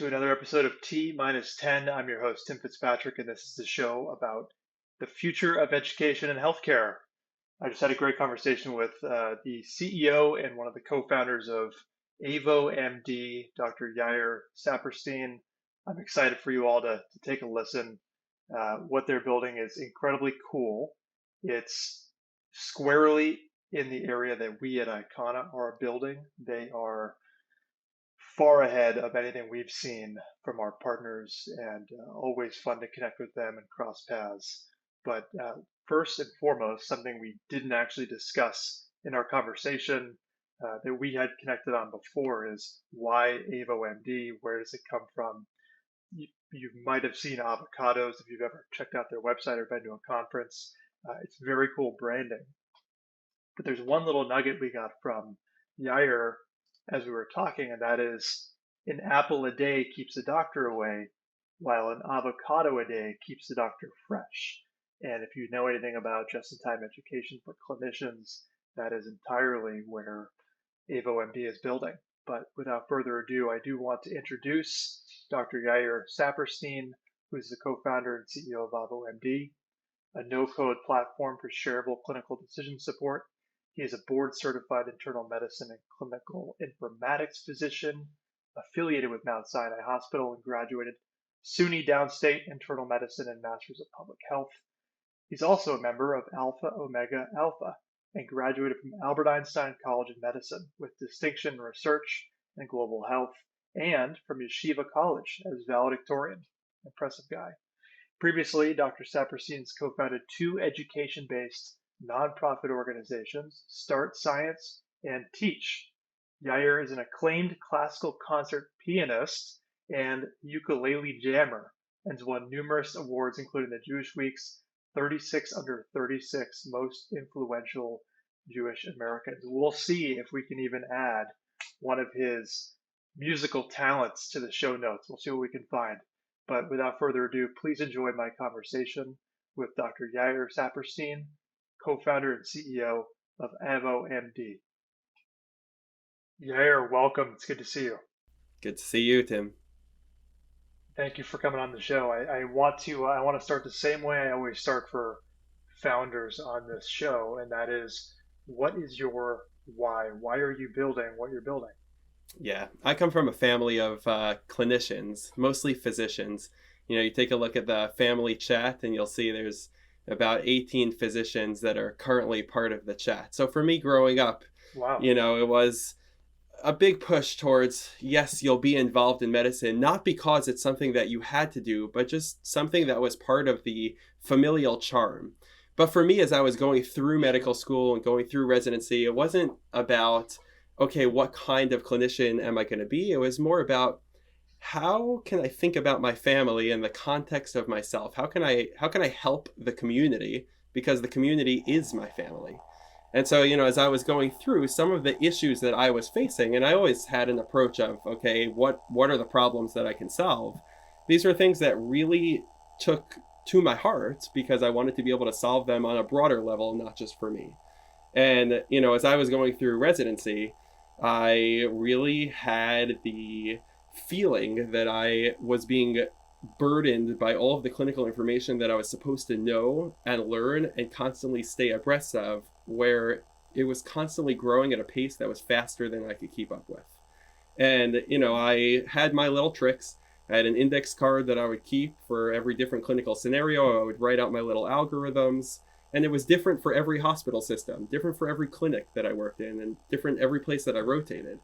to another episode of T minus 10. I'm your host, Tim Fitzpatrick, and this is the show about the future of education and healthcare. I just had a great conversation with the CEO and one of the co-founders of AvoMD, Dr. Yair Saperstein. I'm excited for you all to take a listen. What they're building is incredibly cool. It's squarely in the area that we at Icona are building. They are far ahead of anything we've seen from our partners, and always fun to connect with them and cross paths. But first and foremost, something we didn't actually discuss in our conversation that we had connected on before is why AvoMD? Where does it come from? You might have seen avocados if you've ever checked out their website or been to a conference. It's very cool branding. But there's one little nugget we got from Yair as we were talking, and that is an apple a day keeps the doctor away, while an avocado a day keeps the doctor fresh. And if you know anything about just-in-time education for clinicians, that is entirely where AvoMD is building. But without further ado, I do want to introduce Dr. Yair Saperstein, who's the co-founder and CEO of AvoMD, a no-code platform for shareable clinical decision support. He is a board-certified internal medicine and clinical informatics physician affiliated with Mount Sinai Hospital and graduated SUNY Downstate Internal Medicine and Masters of Public Health. He's also a member of Alpha Omega Alpha and graduated from Albert Einstein College of Medicine with distinction in research and global health, and from Yeshiva College as valedictorian. Impressive guy. Previously, Dr. Saperstein's co-founded two education-based nonprofit organizations, Start Science and Teach. Yair is an acclaimed classical concert pianist and ukulele jammer and has won numerous awards, including the Jewish Week's 36 under 36 most influential Jewish Americans. We'll see if we can even add one of his musical talents to the show notes. We'll see what we can find. But without further ado, please enjoy my conversation with Dr. Yair Saperstein, co-founder and CEO of AvoMD. Yair, welcome. It's good to see you. Good to see you, Tim. Thank you for coming on the show. I want to start the same way I always start for founders on this show, and that is, what is your why? Why are you building what you're building? Yeah, I come from a family of clinicians, mostly physicians. You take a look at the family chat and you'll see there's about 18 physicians that are currently part of the chat. So for me growing up, Wow. It was a big push towards, yes, you'll be involved in medicine, not because it's something that you had to do, but just something that was part of the familial charm. But for me, as I was going through medical school and going through residency, it wasn't about, okay, what kind of clinician am I going to be? It was more about, how can I think about my family in the context of myself? How can I help the community? Because the community is my family. And so, as I was going through some of the issues that I was facing, and I always had an approach of, okay, what are the problems that I can solve? These are things that really took to my heart because I wanted to be able to solve them on a broader level, not just for me. And, as I was going through residency, I really had the feeling that I was being burdened by all of the clinical information that I was supposed to know and learn and constantly stay abreast of, where it was constantly growing at a pace that was faster than I could keep up with. And, I had my little tricks. I had an index card that I would keep for every different clinical scenario. I would write out my little algorithms. And it was different for every hospital system, different for every clinic that I worked in, and different every place that I rotated.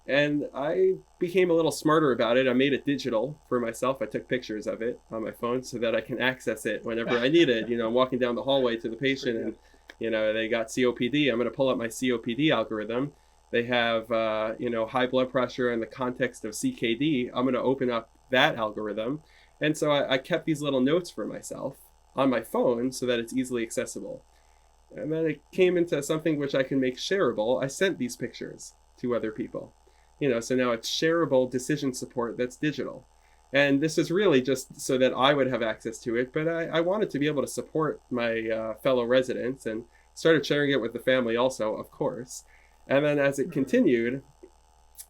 And I became a little smarter about it. I made it digital for myself. I took pictures of it on my phone so that I can access it whenever I need it. I'm walking down the hallway to the patient and, they got COPD. I'm going to pull up my COPD algorithm. They have, high blood pressure in the context of CKD. I'm going to open up that algorithm. And so I kept these little notes for myself on my phone so that it's easily accessible. And then it came into something which I can make shareable. I sent these pictures to other people. So now it's shareable decision support that's digital. And this is really just so that I would have access to it, but I wanted to be able to support my fellow residents, and started sharing it with the family also, of course. And then as it continued,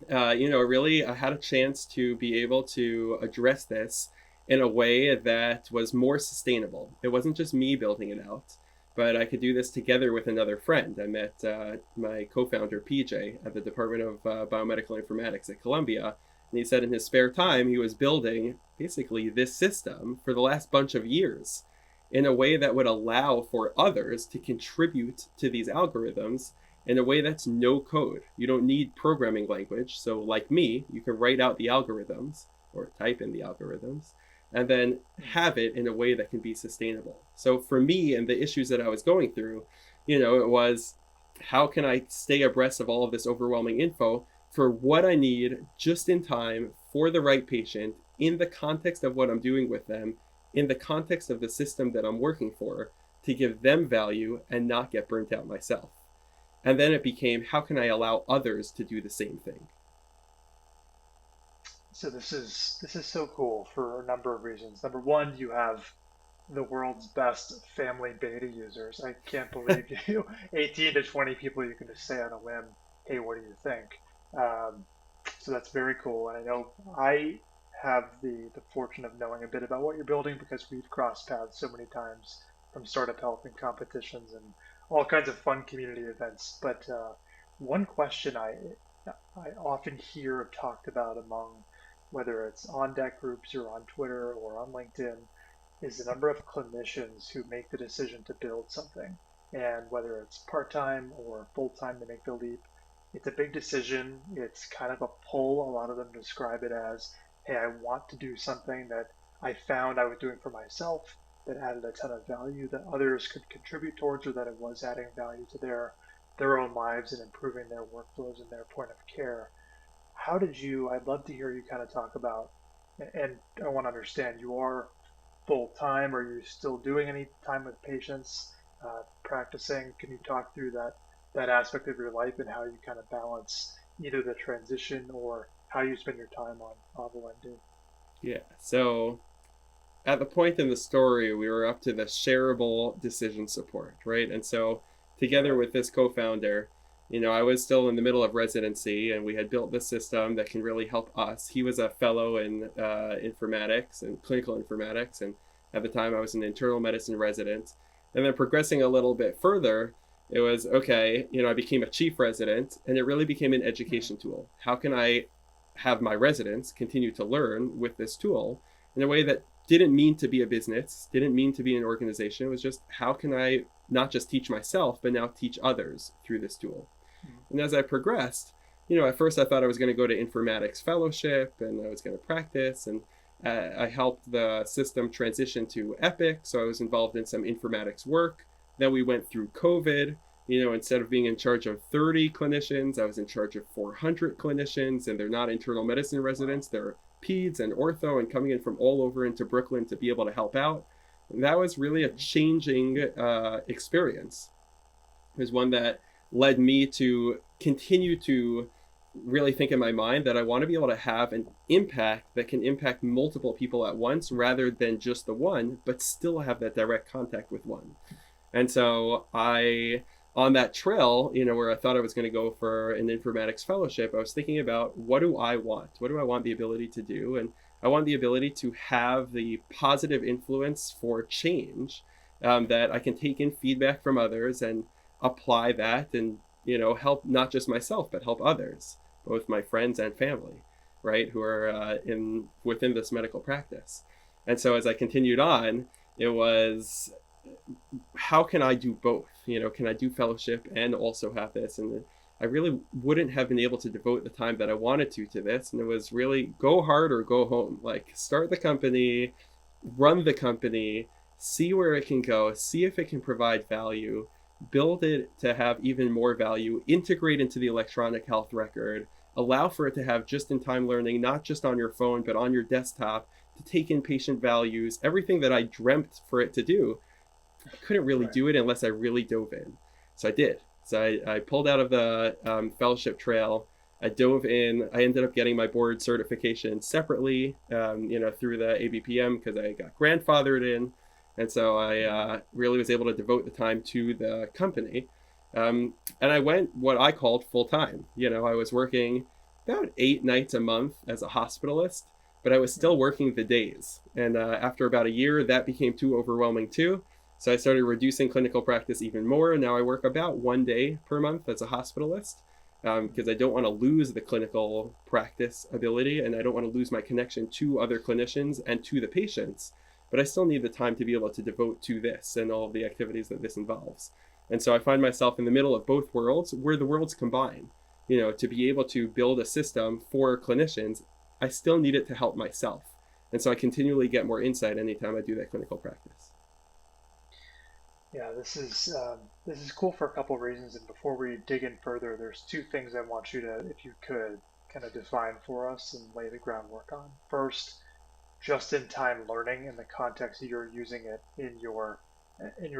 really I had a chance to be able to address this in a way that was more sustainable. It wasn't just me building it out, but I could do this together with another friend. I met my co-founder PJ at the Department of Biomedical Informatics at Columbia, and he said in his spare time he was building basically this system for the last bunch of years in a way that would allow for others to contribute to these algorithms in a way that's no code. You don't need programming language. So, like me, you can write out the algorithms or type in the algorithms and then have it in a way that can be sustainable. So, for me and the issues that I was going through, it was how can I stay abreast of all of this overwhelming info for what I need just in time for the right patient in the context of what I'm doing with them, in the context of the system that I'm working for, to give them value and not get burnt out myself. And then it became, how can I allow others to do the same thing? So this is so cool for a number of reasons. Number one, you have the world's best family beta users. I can't believe you, 18 to 20 people, you can just say on a whim, hey, what do you think? Um, so that's very cool. And I know I have the fortune of knowing a bit about what you're building because we've crossed paths so many times from startup health and competitions and all kinds of fun community events. But one question I often hear talked about among whether it's on deck groups or on Twitter or on LinkedIn is the number of clinicians who make the decision to build something. And whether it's part time or full time to make the leap, it's a big decision. It's kind of a pull. A lot of them describe it as, hey, I want to do something that I found I was doing for myself that added a ton of value that others could contribute towards, or that it was adding value to their own lives and improving their workflows and their point of care. How did you, I'd love to hear you kind of talk about, and I want to understand, you are full time? Are you still doing any time with patients, practicing? Can you talk through that aspect of your life and how you kind of balance either the transition or how you spend your time on AvoMD? Yeah. So at the point in the story, we were up to the shareable decision support, right? And so together Okay. with this co-founder, I was still in the middle of residency and we had built this system that can really help us. He was a fellow in informatics and clinical informatics. And at the time I was an internal medicine resident. And then progressing a little bit further, it was okay, I became a chief resident and it really became an education tool. How can I have my residents continue to learn with this tool in a way that didn't mean to be a business, didn't mean to be an organization. It was just how can I not just teach myself, but now teach others through this tool. And as I progressed, at first I thought I was going to go to informatics fellowship and I was going to practice. And I helped the system transition to Epic. So I was involved in some informatics work. Then we went through COVID. Instead of being in charge of 30 clinicians, I was in charge of 400 clinicians, and they're not internal medicine residents. They're peds and ortho and coming in from all over into Brooklyn to be able to help out. And that was really a changing experience. It was one that led me to continue to really think in my mind that I want to be able to have an impact that can impact multiple people at once rather than just the one, but still have that direct contact with one. And so on that trail, where I thought I was going to go for an informatics fellowship, I was thinking about what do I want? What do I want the ability to do? And I want the ability to have the positive influence for change, that I can take in feedback from others and apply that and, help not just myself, but help others, both my friends and family, right, who are within this medical practice. And so as I continued on, it was how can I do both? Can I do fellowship and also have this? And I really wouldn't have been able to devote the time that I wanted to this. And it was really go hard or go home. Like start the company, run the company, see where it can go, see if it can provide value, build it to have even more value, integrate into the electronic health record, allow for it to have just-in-time learning, not just on your phone, but on your desktop, to take in patient values, everything that I dreamt for it to do. I couldn't really Right. do it unless I really dove in. So I did. So I pulled out of the fellowship trail. I dove in. I ended up getting my board certification separately, through the ABPM because I got grandfathered in. And so I really was able to devote the time to the company. And I went what I called full time. I was working about 8 nights a month as a hospitalist, but I was still working the days. And after about a year, that became too overwhelming too. So I started reducing clinical practice even more. Now I work about 1 day per month as a hospitalist because I don't want to lose the clinical practice ability, and I don't want to lose my connection to other clinicians and to the patients. But I still need the time to be able to devote to this and all of the activities that this involves. And so I find myself in the middle of both worlds where the worlds combine. To be able to build a system for clinicians, I still need it to help myself. And so I continually get more insight anytime I do that clinical practice. Yeah, this is cool for a couple of reasons. And before we dig in further, there's two things I want you to, if you could, kind of define for us and lay the groundwork on. First, just-in-time learning in the context that you're using it in your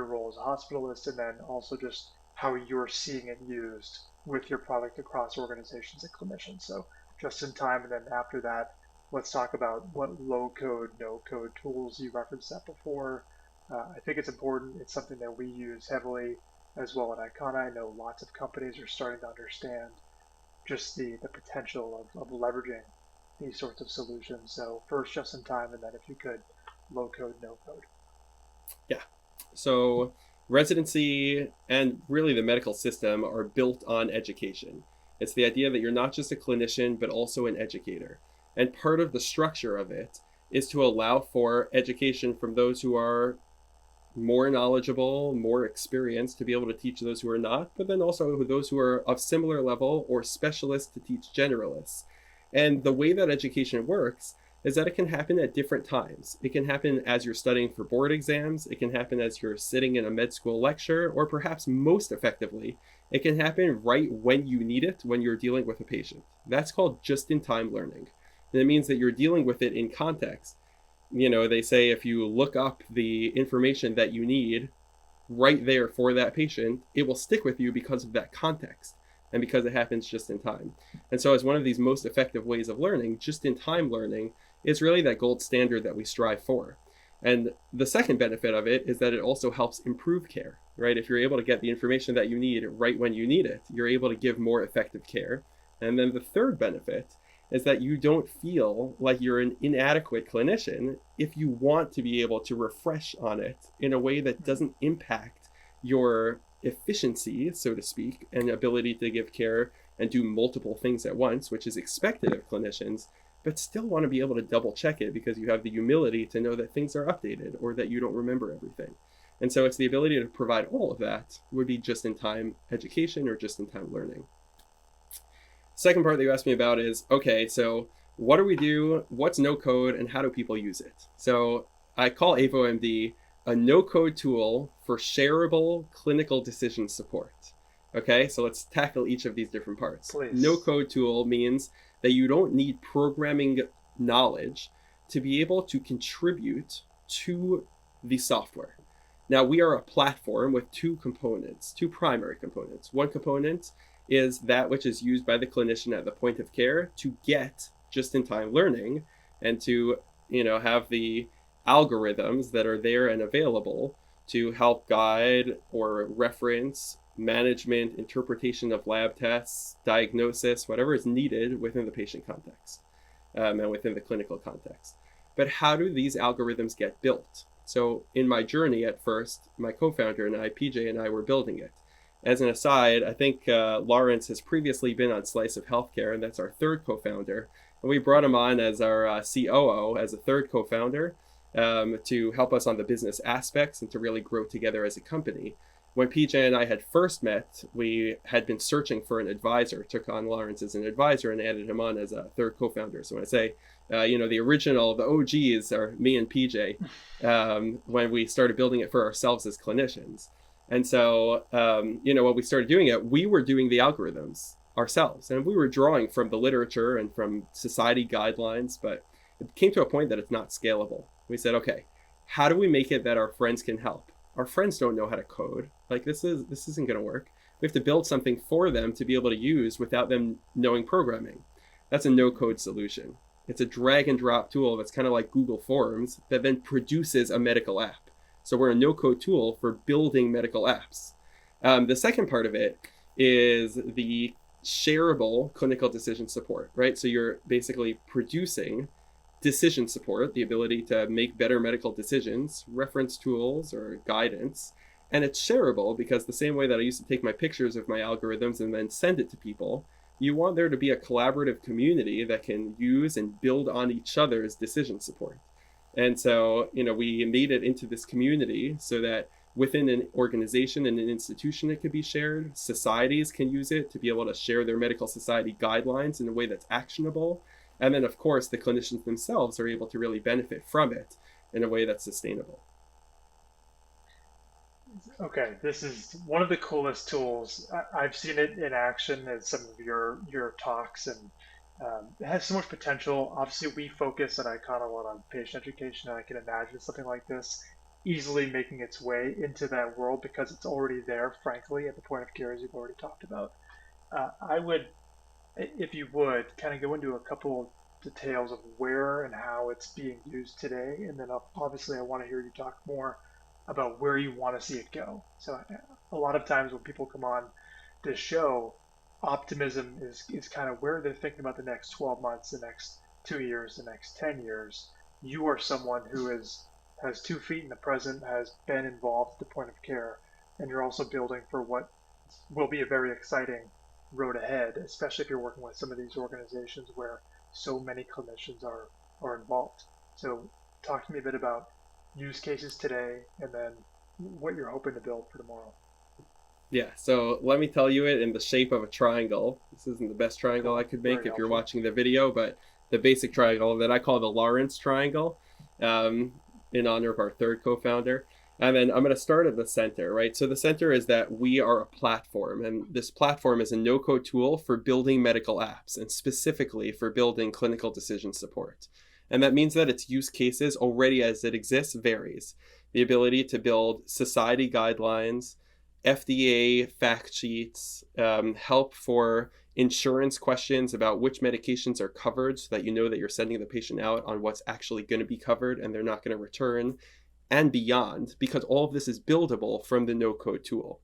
role as a hospitalist, and then also just how you're seeing it used with your product across organizations and clinicians. So just-in-time, and then after that, let's talk about what low-code, no-code tools you referenced that before. I think it's important. It's something that we use heavily as well at Icona. I know lots of companies are starting to understand just the potential of leveraging these sorts of solutions. So first, just in time, and then if you could, low code, no code. Yeah. So residency and really the medical system are built on education. It's the idea that you're not just a clinician, but also an educator. And part of the structure of it is to allow for education from those who are more knowledgeable, more experienced to be able to teach those who are not, but then also those who are of similar level or specialists to teach generalists. And the way that education works is that it can happen at different times. It can happen as you're studying for board exams. It can happen as you're sitting in a med school lecture, or perhaps most effectively, it can happen right when you need it, when you're dealing with a patient. That's called just-in-time learning. And it means that you're dealing with it in context. They say if you look up the information that you need right there for that patient, it will stick with you because of that context and because it happens just in time. And so as one of these most effective ways of learning, just in time learning is really that gold standard that we strive for. And the second benefit of it is that it also helps improve care, right? If you're able to get the information that you need right when you need it, you're able to give more effective care. And then the third benefit is that you don't feel like you're an inadequate clinician if you want to be able to refresh on it in a way that doesn't impact your efficiency, so to speak, and ability to give care and do multiple things at once, which is expected of clinicians, but still want to be able to double check it because you have the humility to know that things are updated or that you don't remember everything. And so it's the ability to provide all of that would be just-in-time education or just-in-time learning. Second part that you asked me about is, okay, so what do we do? What's no code and how do people use it? So I call AvoMD a no code tool for shareable clinical decision support. Okay, so let's tackle each of these different parts. Please. No code tool means that you don't need programming knowledge to be able to contribute to the software. Now, we are a platform with two primary components. One component is that which is used by the clinician at the point of care to get just-in-time learning and to, have the algorithms that are there and available to help guide or reference management, interpretation of lab tests, diagnosis, whatever is needed within the patient context and within the clinical context. But how do these algorithms get built? So in my journey at first, my co-founder and I, PJ and I, were building it. As an aside, I think Lawrence has previously been on Slice of Healthcare, and that's our third co-founder. And we brought him on as our COO, as a third co-founder, to help us on the business aspects and to really grow together as a company. When PJ and I had first met, we had been searching for an advisor, took on Lawrence as an advisor and added him on as a third co-founder. So when I say, the original, the OGs are me and PJ when we started building it for ourselves as clinicians. And so, when we started doing it, we were doing the algorithms ourselves and we were drawing from the literature and from society guidelines, but it came to a point that it's not scalable. We said, okay, how do we make it that our friends can help? Our friends don't know how to code. Like this isn't going to work. We have to build something for them to be able to use without them knowing programming. That's a no-code solution. It's a drag and drop tool that's kind of like Google Forms that then produces a medical app. So we're a no-code tool for building medical apps. The second part of it is the shareable clinical decision support, right? So you're basically producing decision support, the ability to make better medical decisions, reference tools or guidance. And it's shareable because the same way that I used to take my pictures of my algorithms and then send it to people, you want there to be a collaborative community that can use and build on each other's decision support. And so, we made it into this community so that within an organization and an institution, it could be shared. Societies can use it to be able to share their medical society guidelines in a way that's actionable. And then, of course, the clinicians themselves are able to really benefit from it in a way that's sustainable. Okay, this is one of the coolest tools. I've seen it in action at some of your talks, and it has so much potential. Obviously, we focus at Icon a lot on patient education, and I can imagine something like this easily making its way into that world because it's already there, frankly, at the point of care, as you've already talked about. I would, if you would, kind of go into a couple details of where and how it's being used today, and then obviously I want to hear you talk more about where you want to see it go. So a lot of times when people come on this show, optimism is kind of where they're thinking about the next 12 months, the next 2 years, the next 10 years. You are someone who has 2 feet in the present, has been involved at the point of care, and you're also building for what will be a very exciting road ahead, especially if you're working with some of these organizations where so many clinicians are involved. So talk to me a bit about use cases today and then what you're hoping to build for tomorrow. Yeah, so let me tell you it in the shape of a triangle. This isn't the best triangle I Cool. could make Very if you're helpful. watching the video, but the basic triangle that I call the Lawrence triangle, in honor of our third co-founder. And then I'm going to start at the center, right? So the center is that we are a platform, and this platform is a no-code tool for building medical apps and specifically for building clinical decision support. And that means that its use cases already as it exists varies. The ability to build society guidelines, FDA fact sheets, help for insurance questions about which medications are covered so that you know that you're sending the patient out on what's actually going to be covered and they're not going to return, and beyond, because all of this is buildable from the no-code tool.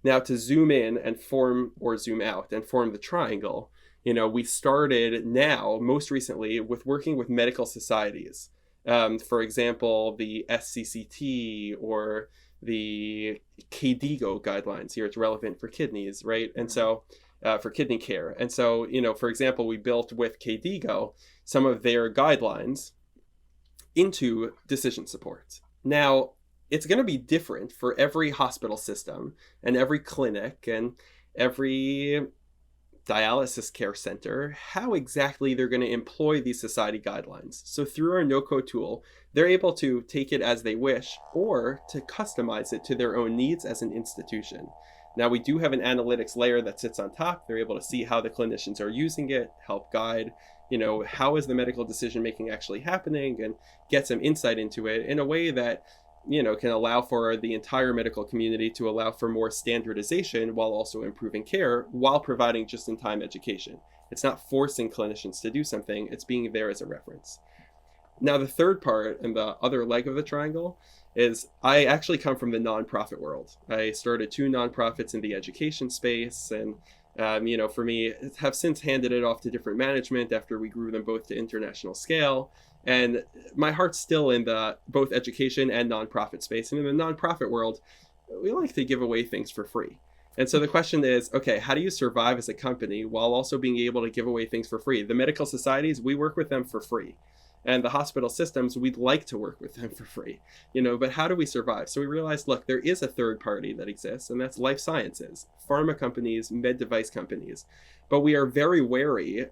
Now, to zoom in and form, or zoom out and form the triangle, we started now, most recently, with working with medical societies. For example, the SCCT or the KDIGO guidelines. Here it's relevant for kidneys, right? And Mhm. so for kidney care. And so, for example, we built with KDIGO some of their guidelines into decision support. Now, it's going to be different for every hospital system and every clinic and every dialysis care center, how exactly they're going to employ these society guidelines. So through our no-code tool, they're able to take it as they wish or to customize it to their own needs as an institution. Now, we do have an analytics layer that sits on top. They're able to see how the clinicians are using it, help guide, how is the medical decision making actually happening, and get some insight into it in a way that can allow for the entire medical community to allow for more standardization while also improving care while providing just-in-time education. It's not forcing clinicians to do something, it's being there as a reference. Now, the third part and the other leg of the triangle is I actually come from the nonprofit world. I started 2 nonprofits in the education space, and for me, have since handed it off to different management after we grew them both to international scale. And my heart's still in the both education and nonprofit space. And in the nonprofit world, we like to give away things for free. And so the question is, okay, how do you survive as a company while also being able to give away things for free? The medical societies, we work with them for free. And the hospital systems, we'd like to work with them for free, but how do we survive? So we realized, look, there is a third party that exists, and that's life sciences, pharma companies, med device companies. But we are very wary,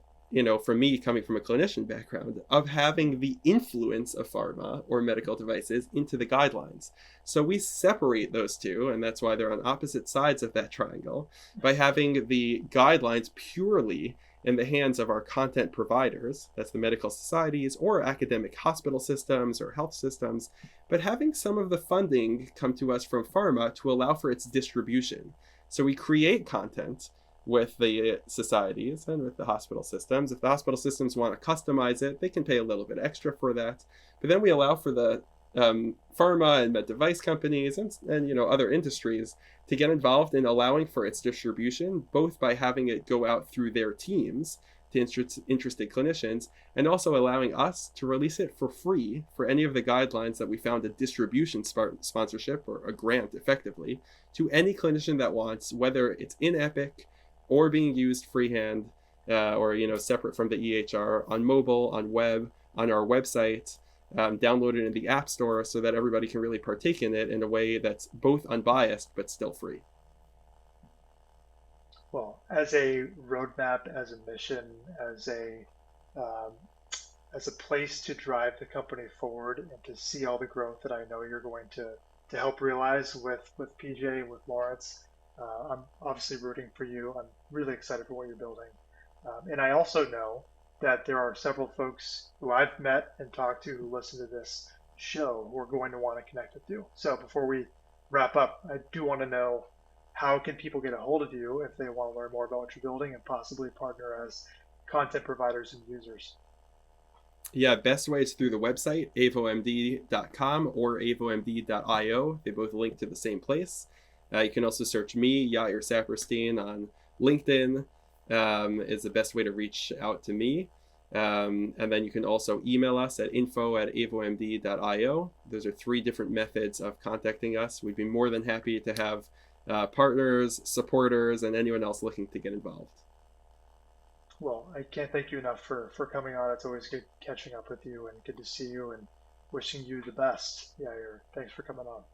for me coming from a clinician background, of having the influence of pharma or medical devices into the guidelines. So we separate those two, and that's why they're on opposite sides of that triangle, by having the guidelines purely in the hands of our content providers, that's the medical societies or academic hospital systems or health systems, but having some of the funding come to us from pharma to allow for its distribution. So we create content with the societies and with the hospital systems. If the hospital systems want to customize it, they can pay a little bit extra for that. But then we allow for the pharma and med device companies and other industries to get involved in allowing for its distribution, both by having it go out through their teams to interested clinicians, and also allowing us to release it for free for any of the guidelines that we found a distribution sponsorship or a grant effectively to any clinician that wants, whether it's in Epic or being used freehand or separate from the EHR, on mobile, on web, on our website, download it in the App Store so that everybody can really partake in it in a way that's both unbiased but still free. Well, as a roadmap, as a mission, um, as a place to drive the company forward and to see all the growth that I know you're going to help realize with PJ and with Lawrence, I'm obviously rooting for you. I'm really excited for what you're building. And I also know that there are several folks who I've met and talked to who listen to this show who are going to want to connect with you. So before we wrap up, I do want to know, how can people get a hold of you if they want to learn more about what you're building and possibly partner as content providers and users? Yeah, best way is through the website, avomd.com or avomd.io. They both link to the same place. You can also search me, Yair Saperstein, on LinkedIn. Is the best way to reach out to me. And then you can also email us at info@avomd.io. Those are 3 different methods of contacting us. We'd be more than happy to have partners, supporters, and anyone else looking to get involved. Well, I can't thank you enough for coming on. It's always good catching up with you and good to see you and wishing you the best. Yeah, thanks for coming on.